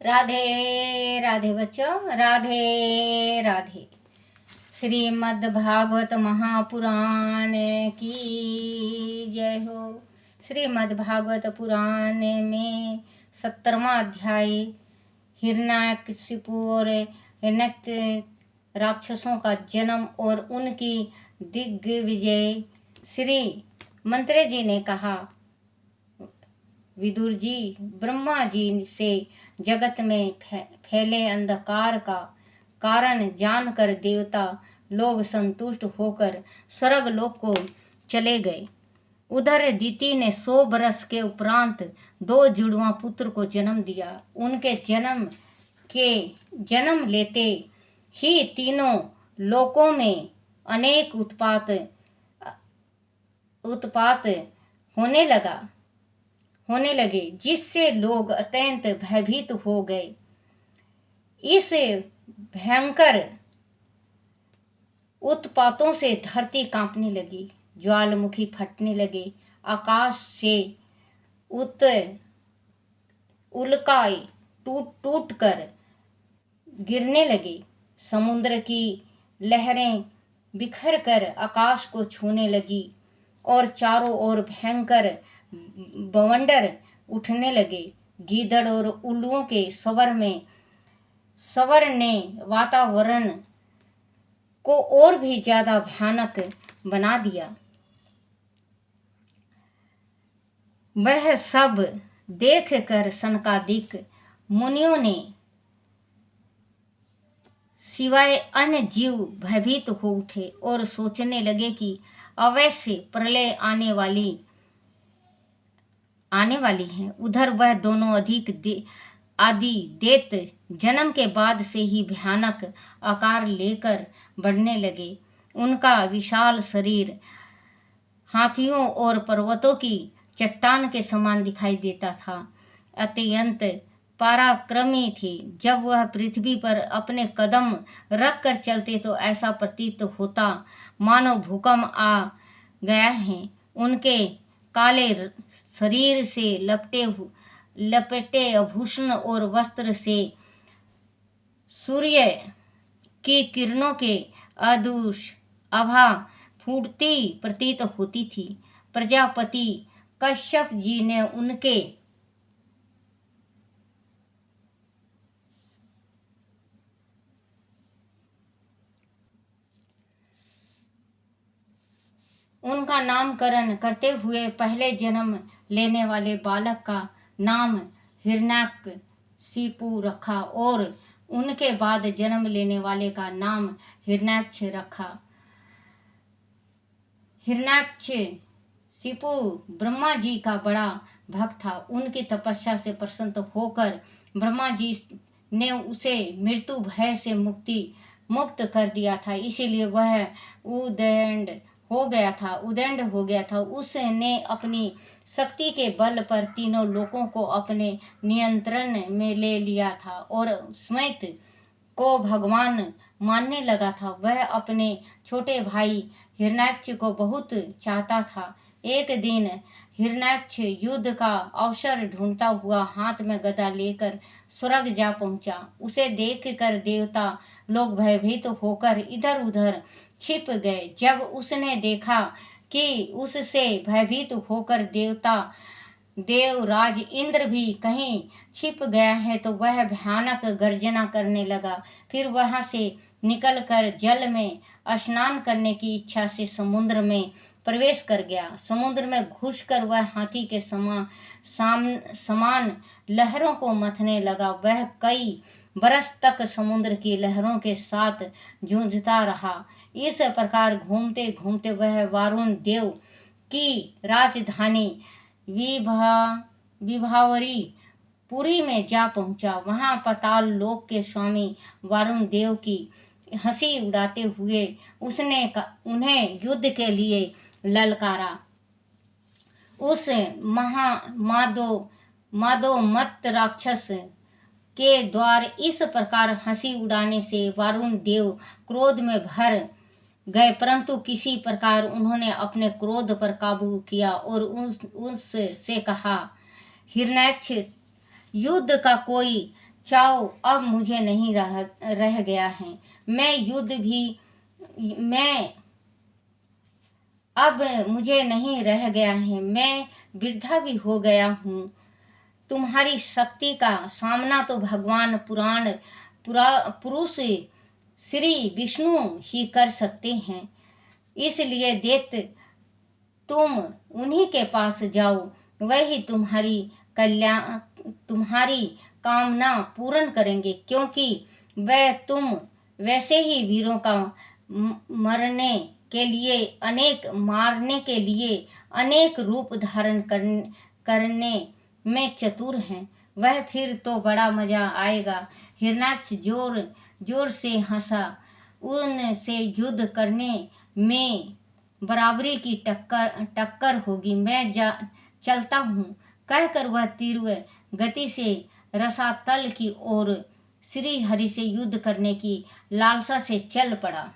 राधे राधे बच्चों, राधे राधे। श्रीमद् भागवत महापुराण की जय हो। श्रीमद् भागवत पुराण में 17वां अध्याय हिरण्यकशिपु और हिरण्यक राक्षसों का जन्म और उनकी दिग्विजय। श्री मंत्री जी ने कहा, विदुर जी, ब्रह्मा जी से जगत में फैले अंधकार का कारण जानकर देवता लोग संतुष्ट होकर स्वर्ग लोक को चले गए। उधर दीति ने 100 बरस के उपरांत 2 जुड़वा पुत्र को जन्म दिया। उनके जन्म लेते ही तीनों लोकों में अनेक उत्पात होने लगे, जिससे लोग अत्यंत भयभीत हो गए। इस भयंकर उत्पातों से धरती कांपने लगी, ज्वालामुखी फटने लगे, आकाश से उल्काएं टूट कर गिरने लगे, समुद्र की लहरें बिखर कर आकाश को छूने लगी और चारों ओर भयंकर बवंडर उठने लगे। गीदड़ और उल्लुओं के स्वर ने वातावरण को और भी ज्यादा भयानक बना दिया। वह सब देखकर सनकादिक मुनियों ने सिवाय अन्य जीव भयभीत हो उठे और सोचने लगे कि अवश्य प्रलय आने वाली है। उधर वह दोनों आदि देत जन्म के बाद से ही भयानक आकार लेकर बढ़ने लगे। उनका विशाल शरीर हाथियों और पर्वतों की चट्टान के समान दिखाई देता था। अत्यंत पराक्रमी थे। जब वह पृथ्वी पर अपने कदम रख कर चलते तो ऐसा प्रतीत होता मानो भूकंप आ गया है। उनके काले शरीर से लपेटे आभूषण और वस्त्र से सूर्य की किरणों के अदृश्य आभा फूटती प्रतीत होती थी। प्रजापति कश्यप जी ने उनका नामकरण करते हुए पहले जन्म लेने वाले बालक का नाम हिरण्यकशिपु रखा और उनके बाद जन्म लेने वाले का नाम हिरण्याक्ष रखा। हिरण्याकशिपु ब्रह्मा जी का बड़ा भक्त था। उनकी तपस्या से प्रसन्न होकर ब्रह्मा जी ने उसे मृत्यु भय से मुक्त कर दिया था। इसीलिए वह उद्दंड हो गया था। उसने अपनी शक्ति के बल पर तीनों लोकों को अपने नियंत्रण में ले लिया था और स्वयं को भगवान मानने लगा था। वह अपने छोटे भाई हिरण्याक्ष को बहुत चाहता था। एक दिन हिरण्याक्ष युद्ध का अवसर ढूंढता हुआ हाथ में गदा लेकर स्वर्ग जा पहुंचा। उसे देखकर देवता लोग भयभीत होकर इधर उधर छिप गए। जब उसने देखा कि उससे भयभीत होकर देवराज इंद्र भी कहीं छिप गया है तो वह भयानक गर्जना करने लगा। फिर वहां से निकलकर जल में स्नान करने की इच्छा से समुद्र में प्रवेश कर गया। समुद्र में घुसकर वह हाथी के समान लहरों को मथने लगा। वह कई बरस तक समुद्र की लहरों के साथ जूझता रहा। इस प्रकार घूमते घूमते वह वरुण देव की राजधानी विभावरी पुरी में जा पहुंचा। वहां पाताल लोक के स्वामी वरुण देव की हंसी उड़ाते हुए उसने उन्हें युद्ध के लिए ललकारा। उस मादोमत्त राक्षस के द्वार इस प्रकार हंसी उड़ाने से वरुण देव क्रोध में भर गए, परंतु किसी प्रकार उन्होंने अपने क्रोध पर काबू किया और उससे कहा, हिरण्याक्ष, युद्ध का कोई चाओ अब मुझे नहीं रह गया है। मैं अब मुझे नहीं रह गया है। मैं वृद्धा भी हो गया हूँ। तुम्हारी शक्ति का सामना तो भगवान पुरुष श्री विष्णु ही कर सकते हैं। इसलिए दैत्य तुम उन्हीं के पास जाओ, वही तुम्हारी कामना पूर्ण करेंगे, क्योंकि वह तुम वैसे ही वीरों का मारने के लिए अनेक रूप धारण करने में चतुर हैं। वह फिर तो बड़ा मजा आएगा। हिरणाक्ष जोर जोर से हंसा। उनसे युद्ध करने में बराबरी की टक्कर होगी। मैं चलता हूँ, कहकर वह तीव्र गति से रसातल की ओर श्री हरि से युद्ध करने की लालसा से चल पड़ा।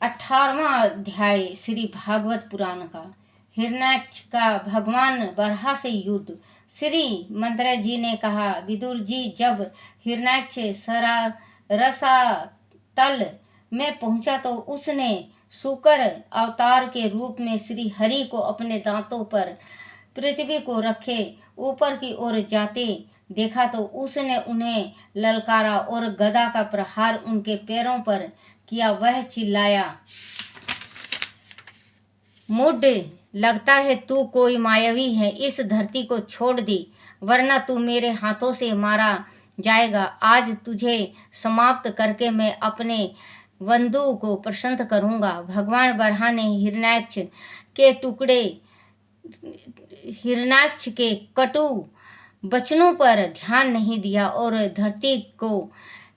18वां अध्याय श्री भागवत पुराण का। हिरण्याक्ष का भगवान बरहा से युद्ध। श्री मंत्र जी ने कहा, विदुर जी, जब हिरण्याक्ष रसातल में पहुंचा तो उसने शुकर अवतार के रूप में श्री हरि को अपने दांतों पर पृथ्वी को रखे ऊपर की ओर जाते देखा तो उसने उन्हें ललकारा और गदा का प्रहार उनके पैरों पर किया। वह चिल्लाया, मुझ लगता है तू कोई मायावी है। इस धरती को छोड़ दे, वरना तू मेरे हाथों से मारा जाएगा। आज तुझे समाप्त करके मैं अपने बंधु को प्रसन्न करूंगा। भगवान बरहा ने हिरण्याक्ष के कटु वचनों पर ध्यान नहीं दिया और धरती को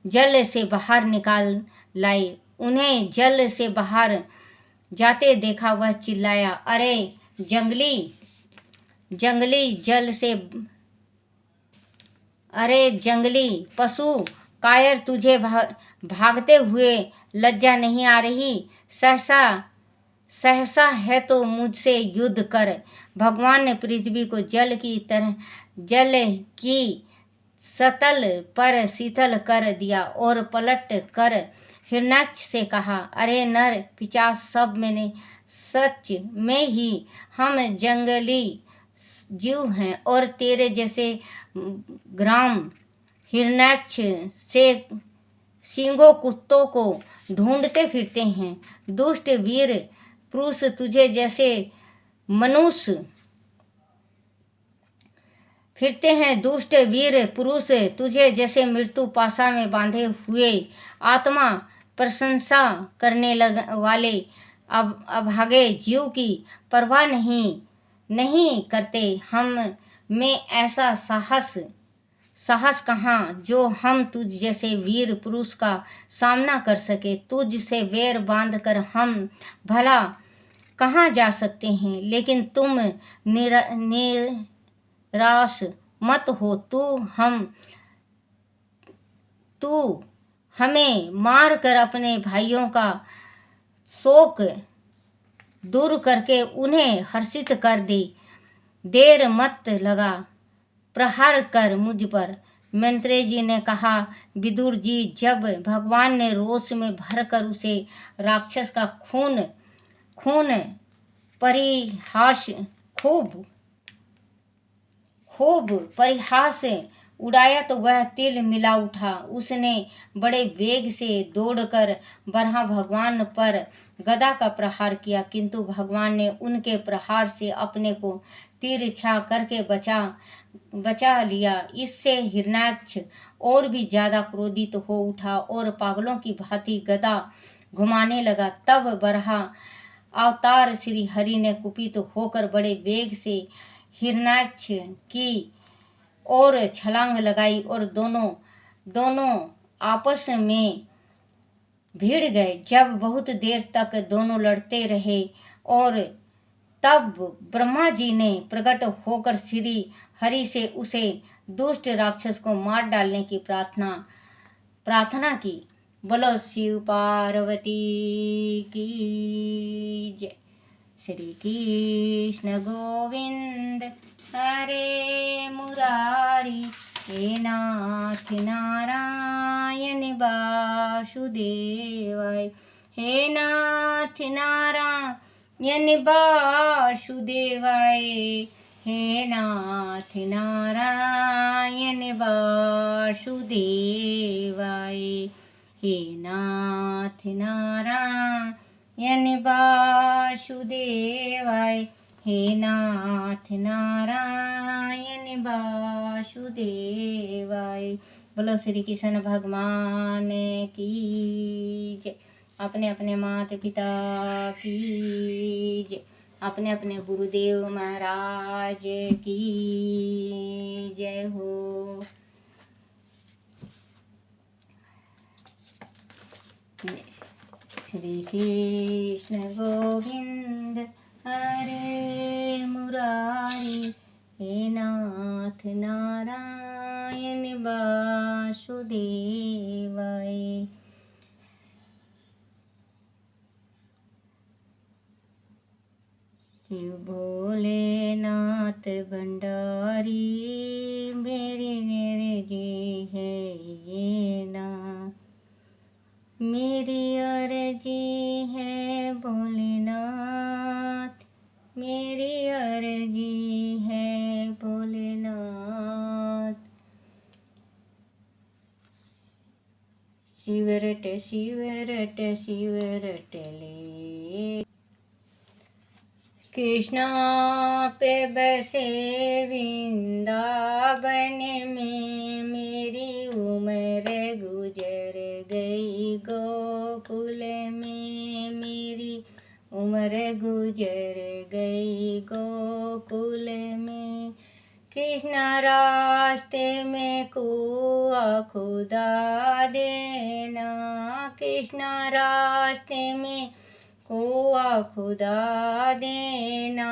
जल से बाहर निकाल लाए। उन्हें जल से बाहर जाते देखा, वह चिल्लाया, अरे जंगली पशु कायर, तुझे भागते हुए लज्जा नहीं आ रही? सहसा है तो मुझसे युद्ध कर। भगवान ने पृथ्वी को जल की सतल पर शीतल कर दिया और पलट कर हिरण्याक्ष से कहा, अरे नर पिशाच, सब मैंने सच में ही हम जंगली जीव हैं और तेरे जैसे ग्राम हिरण्याक्ष से सिंगों कुत्तों को ढूंढते फिरते हैं। दुष्ट वीर पुरुष तुझे जैसे मनुष्य फिरते हैं। दुष्ट वीर पुरुष तुझे जैसे मृत्यु पाशा में बांधे हुए आत्मा प्रशंसा करने वाले अभागे जीव की परवाह नहीं करते। हम में ऐसा साहस कहाँ जो हम तुझ जैसे वीर पुरुष का सामना कर सके। तुझ से वैर बांध कर हम भला कहाँ जा सकते हैं। लेकिन तुम निराश मत हो। तू हमें मार कर अपने भाइयों का शोक दूर करके उन्हें हर्षित कर दे। देर मत लगा, प्रहार कर मुझ पर। मैत्रेय जी ने कहा, विदुर जी, जब भगवान ने रोष में भरकर उसे राक्षस का खूब परिहास उड़ाया तो वह तिल मिला उठा। उसने बड़े वेग से दौड़कर बरहा भगवान पर गदा का प्रहार किया, किंतु भगवान ने उनके प्रहार से अपने को तिरछा करके बचा लिया। इससे हिरण्याक्ष और भी ज्यादा क्रोधित हो उठा और पागलों की भांति गदा घुमाने लगा। तब बरहा अवतार श्री हरि ने कुपित होकर बड़े वेग से हिरण्याक्ष की और छलांग लगाई और दोनों आपस में भिड़ गए। जब बहुत देर तक दोनों लड़ते रहे और तब ब्रह्मा जी ने प्रकट होकर श्री हरि से उसे दुष्ट राक्षस को मार डालने की प्रार्थना की। बोलो शिव पार्वती की जय। श्री कृष्ण गोविंद। हरे मुरारी, हे नाथ नारायण वासुदेवाय, हे नाथ नारायण वासुदेवाय, हे नाथ नारायण वासुदेवाय, हे नाथ नारायण वासुदेवाय, हे नाथ नारायण वासुदेवाय। बोलो श्री कृष्ण भगवान की जय। अपने अपने माता पिता की जय, अपने अपने गुरुदेव महाराज की जय हो। श्री कृष्ण गोविंद हरे मुरारी, हे नाथ नारायण वासुदेवाय। शिव भोलेनाथ भंडारी, मेरी जी है ये ना, मेरी अर्जी है भोलेनाथ, मेरी अर्जी है भोलेनाथ। शिवरट शिवरट शिवरट ले, कृष्णा पे बसे वृंदावन में, मेरी उम्र गुजर गई गोकुल में, मेरी उम्र गुजर गई गोकुल में। कृष्णा रास्ते में कुआ खुदा देना, कृष्णा रास्ते में कुआ खुदा देना,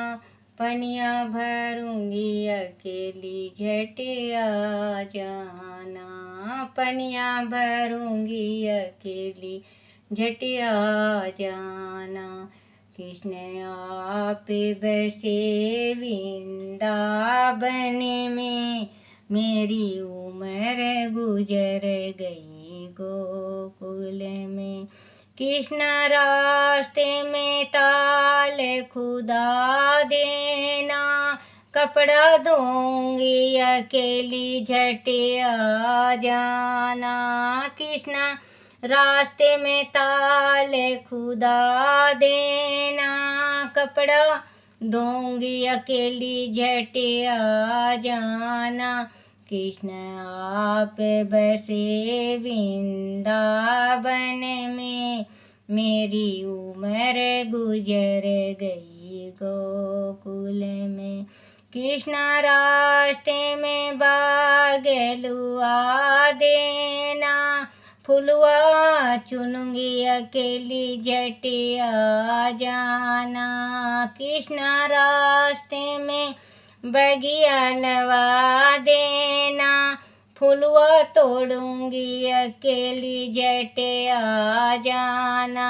पनिया भरूंगी अकेली झटिया जाना, पनिया भरूंगी अकेली झटिया जाना। कृष्ण आप बसे वृंदावन में, मेरी उम्र गुजर गई गोकुल में। कृष्ण रास्ते में ताल खुदा देना, कपड़ा दूंगी अकेली झटिया जाना, कृष्ण रास्ते में ताल खुदा देना, कपड़ा दूंगी अकेली झटिया जाना। कृष्ण आप बसे वृंदावन में, मेरी उम्र गुजर गई गोकुल में। कृष्ण रास्ते में बागलुआ देना, फुलवा चुनूंगी अकेली झटिया जाना, कृष्ण रास्ते में बगिया लवा देना, फुलवा तोड़ूंगी अकेली झटिया जाना।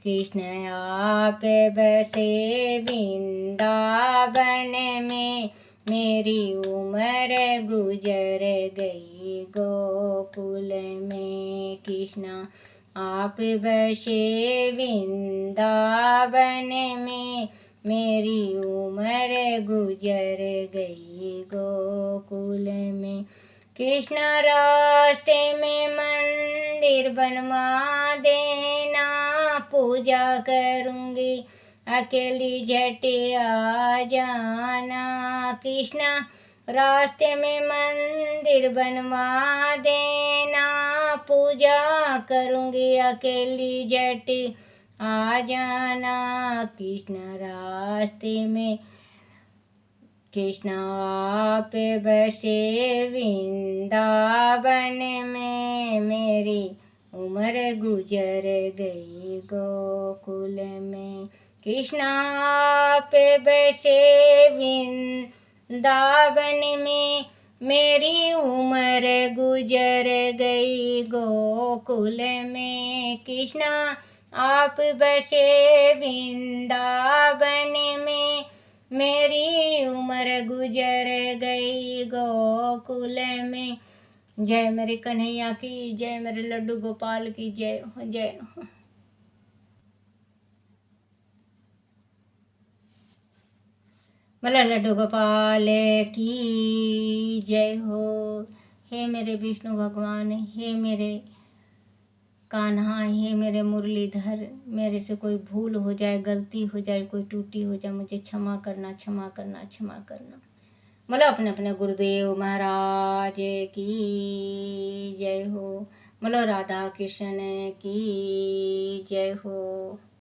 कृष्ण आप बसे वृंदावन में, मेरी उम्र गुजर गई गोकुल में। कृष्ण आप बसे वृंदावन में, मेरी उम्र गुजर गई गोकुल में। कृष्ण रास्ते में मंदिर बनवा देना, पूजा करूंगी अकेली झटिया जाना, कृष्ण रास्ते में मंदिर बनवा देना, पूजा करूंगी अकेली झटिया जाना। कृष्ण रास्ते में, कृष्ण आप बसे वृंदावन में, मेरी उम्र गुजर गई गोकुल में। कृष्ण आप बसे वृंदावन में, मेरी उम्र गुजर गई गोकुल में। कृष्ण आप बसे वृंदावन में, मेरी उम्र गुजर गई गोकुल में। जय मेरे कन्हैया की जय, मेरे लड्डू गोपाल की जय हो, जय हो। बोलो लड्डू गोपाल की जय हो। हे मेरे विष्णु भगवान, हे मेरे कान्हा, हे मेरे मुरलीधर, मेरे से कोई भूल हो जाए, गलती हो जाए, कोई टूटी हो जाए, मुझे क्षमा करना, क्षमा करना, क्षमा करना। बोलो अपने अपने गुरुदेव महाराज की जय हो। बोलो राधा कृष्ण की जय हो।